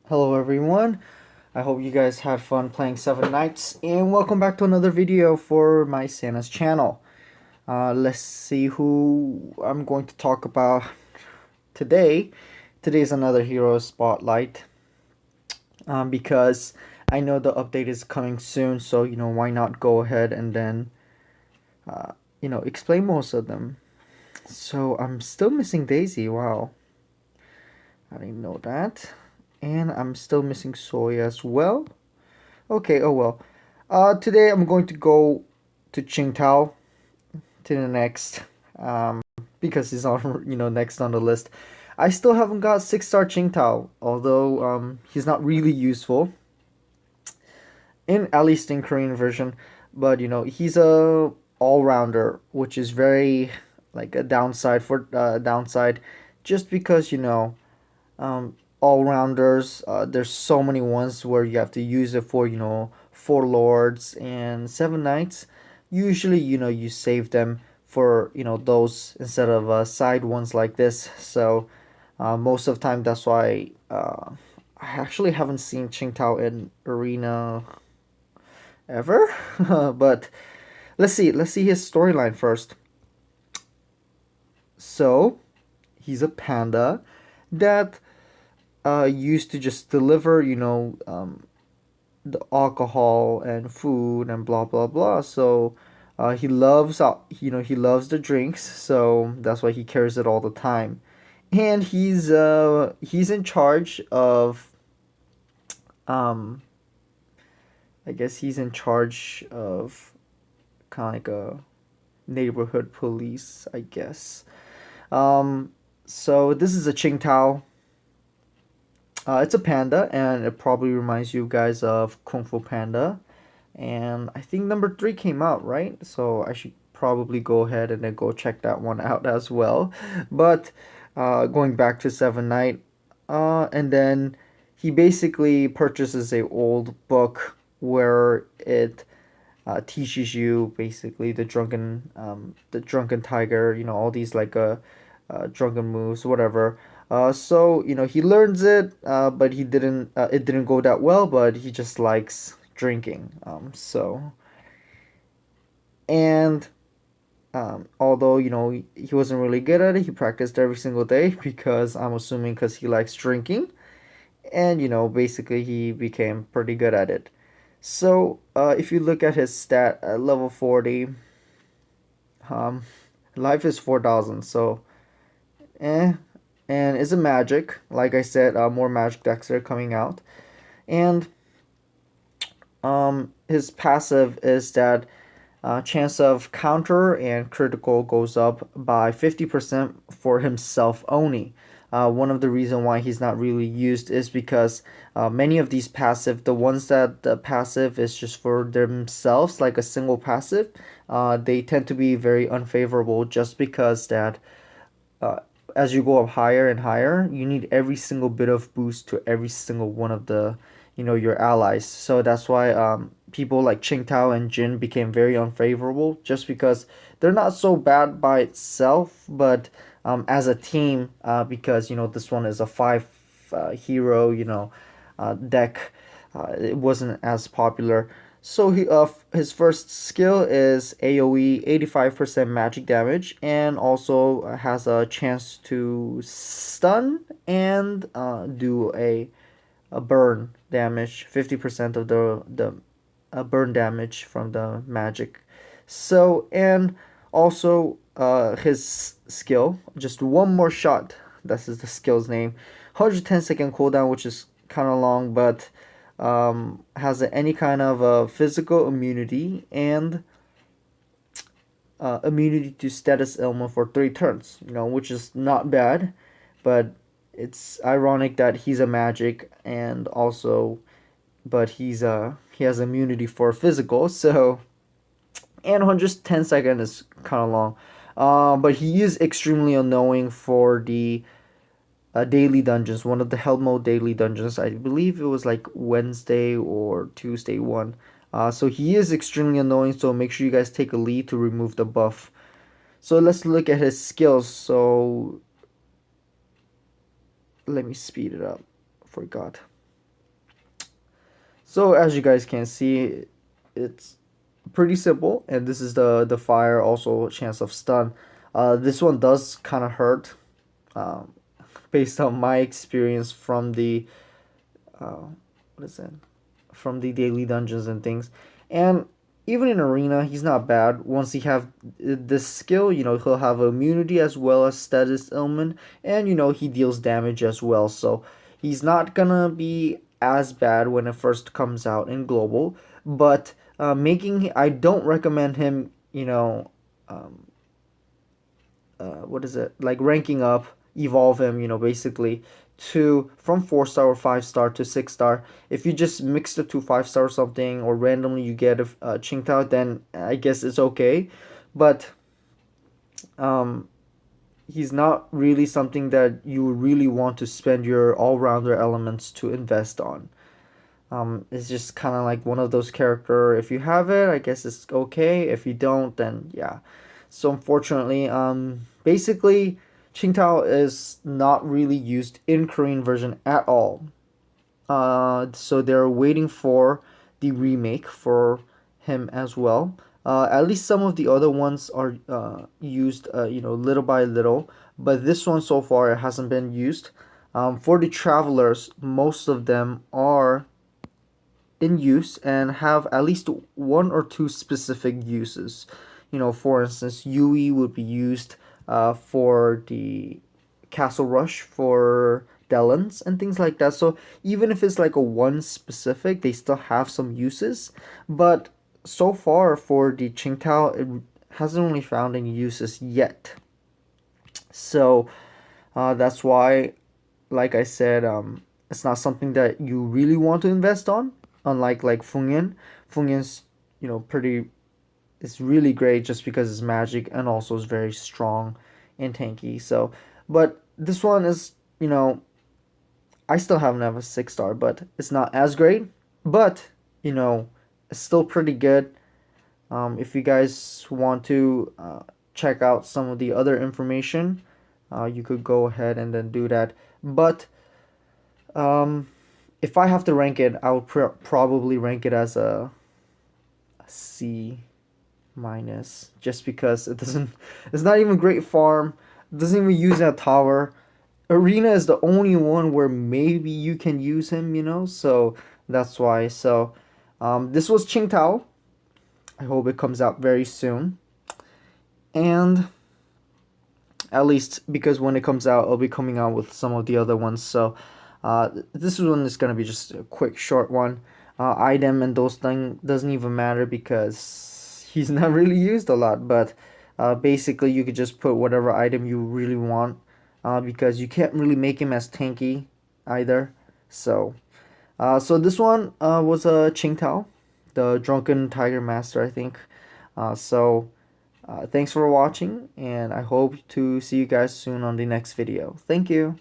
Hello everyone, I hope you guys had fun playing Seven Nights, and welcome back to another video for my Santa's channel. Let's see who I'm going to talk about today. Today's another hero spotlight, because I know the update is coming soon, so why not go ahead and then uh, explain most of them. So I'm still missing Daisy. Wow, I didn't know that. And I'm still missing Soy as well. Okay, oh well. Today I'm going to go to XingTao to the next, um, because he's on, next on the list. I still haven't got 6-star XingTao, although he's not really useful, at least in Korean version. But he's a all-rounder, which is very like a downside, just because all-rounders. There's so many ones where you have to use it for four lords and seven knights. Usually you save them for those instead of side ones like this. So most of the time that's why I actually haven't seen Qingtao in arena ever. But let's see his storyline first. So he's a panda that used to just deliver, the alcohol and food and blah blah blah. So he loves the drinks, so that's why he carries it all the time. And he's in charge of, um I guess he's in charge of kind of like a neighborhood police, I guess. So this is a Qingtao. It's a panda, and it probably reminds you guys of Kung Fu Panda. And I think number three came out, right? So I should probably go ahead and then go check that one out as well. But going back to Seven Night, and then he basically purchases a old book where it teaches you basically the drunken tiger, all these like drunken moves, whatever. So he learns it, but he didn't. It didn't go that well, but he just likes drinking. And although he wasn't really good at it, he practiced every single day because I'm assuming because he likes drinking, and basically he became pretty good at it. So if you look at his stat at level 40, um, life is 4,000. So eh. And it's a magic. Like I said, more magic decks are coming out. And his passive is that chance of counter and critical goes up by 50% for himself only. One of the reason why he's not really used is because many of these passive, the ones that the passive is just for themselves, like a single passive, they tend to be very unfavorable just because that uh, as you go up higher and higher, you need every single bit of boost to every single one of the, your allies. So that's why people like Qingtao and Jin became very unfavorable, just because they're not so bad by itself, but as a team, because this one is a five hero, deck, it wasn't as popular. So his first skill is AoE 85% magic damage, and also has a chance to stun and do a burn damage, 50% of the burn damage from the magic. So, and also his skill, just one more shot. That's the skill's name. 110-second cooldown, which is kind of long, but has any kind of physical immunity and immunity to status ailment for 3 turns. Which is not bad, but it's ironic that he's a magic and also, but he has immunity for physical. So, and 110 second is kind of long. But he is extremely annoying for the daily dungeons, one of the hell mode daily dungeons. I believe it was like Wednesday or Tuesday one. So he is extremely annoying, so make sure you guys take a lead to remove the buff. So let's look at his skills. So let me speed it up. Forgot. So as you guys can see, it's pretty simple, and this is the fire, also chance of stun. This one does kind of hurt, um, based on my experience from the what is it, from the daily dungeons and things. And even in arena, he's not bad. Once he have this skill, he'll have immunity as well as status ailment, and he deals damage as well. So he's not gonna be as bad when it first comes out in global. But I don't recommend him. Um, what is it, like ranking up, evolve him, basically to from 4 star or 5 star to 6 star. If you just mix the two 5 star or something, or randomly you get a Qingtao, then I guess it's okay. But um he's not really something that you really want to spend your all-rounder elements to invest on. It's just kind of like one of those character. If you have it, I guess it's okay. If you don't, then yeah. So unfortunately, basically, Qingtao is not really used in Korean version at all. So they're waiting for the remake for him as well. At least some of the other ones are used, little by little. But this one so far it hasn't been used. For the travelers, most of them are in use and have at least one or two specific uses. For instance, Yui would be used for the Castle Rush for Delans and things like that. So even if it's like a one specific, they still have some uses. But so far for the Qingtao, it hasn't really found any uses yet. So that's why, like I said, it's not something that you really want to invest on. Unlike like Fungyan, Fungyan's pretty. It's really great just because it's magic and also is very strong and tanky. So, but this one is I still haven't have a 6 star, but it's not as great. But it's still pretty good. If you guys want to check out some of the other information, you could go ahead and then do that. But um, if I have to rank it, I would probably rank it as a C minus, just because it doesn't. It's not even great farm. It doesn't even use that tower. Arena is the only one where maybe you can use him. So that's why. So this was Qingtao. I hope it comes out very soon. And at least because when it comes out, I'll be coming out with some of the other ones. So this one is gonna be just a quick, short one. Item and those things doesn't even matter because he's not really used a lot. But basically, you could just put whatever item you really want, because you can't really make him as tanky either. So this one was a Qingtao, the Drunken Tiger Master, I think. Thanks for watching, and I hope to see you guys soon on the next video. Thank you.